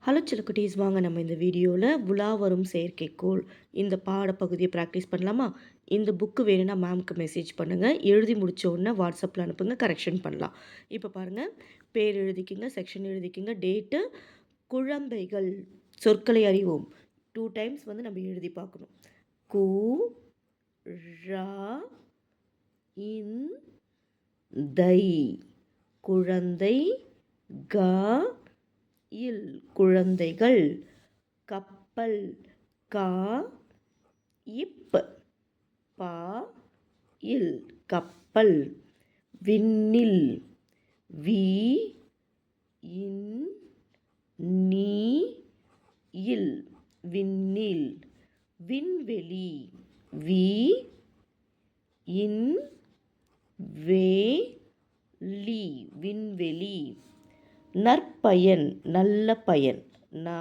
Hello சிலக்குட்டீஸ், வாங்க நம்ம இந்த வீடியோவில் உலா வரும் செயற்கைக்கோள் இந்த பாடப்பகுதியை ப்ராக்டிஸ் பண்ணலாமா? இந்த புக்கு வேணும்னா மேம்க்கு மெசேஜ் பண்ணுங்கள். எழுதி முடிச்ச உடனே வாட்ஸ்அப்பில் அனுப்புங்க, கரெக்ஷன் பண்ணலாம். இப்போ பாருங்கள், பேர் எழுதிக்கிங்க, செக்ஷன் எழுதிக்கிங்க, டேட்டு, குழந்தைகள், சொற்களை அறிவோம். 2 டைம்ஸ் வந்து நம்ம எழுதி பார்க்கணும். கு ரா இன் தை குழந்தை, கா இல் குழந்தைகள், கப்பல், கா இப் பா இல் கப்பல், விண்ணில், வி இன் நீ இல் விண்ணில், விண்வெளி, வி இன் வே லி விண்வெளி, நற்பயன் நல்ல பயன், நா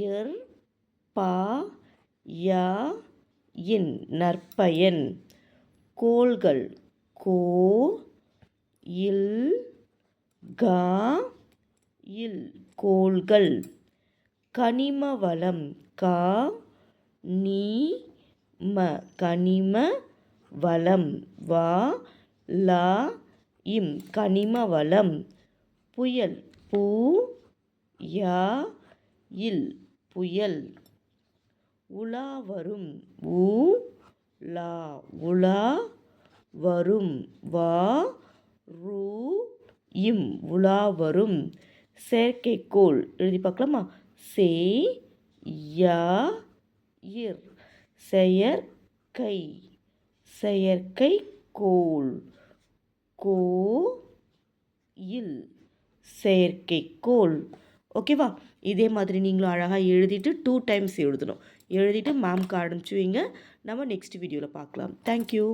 எர் பா யா இன் நற்பயன், கோள்கள், கோ இல் கா இல் கோள்கள், கனிம வளம், கா நீ ம கனிம வளம், வா லா இம் கனிம வளம், புயல், பூ யா இல் புயல், உலா வரும், ஊ லா உலா வரும், வா ரூ இம் உலா வரும், செயற்கைக்கோள் எழுதி பார்க்கலாமா? சே யா இர் செயற்கை செயற்கைக்கோள், கோ இல் செயற்கைக்கோள். ஓகேவா? இதே மாதிரி நீங்களும் அழகாக எழுதிட்டு 2 டைம்ஸ் எழுதணும். எழுதிட்டு மேம்க்கு அனுப்பிச்சி வைங்க. நம்ம நெக்ஸ்ட் வீடியோவில் பார்க்கலாம். தேங்க்யூ.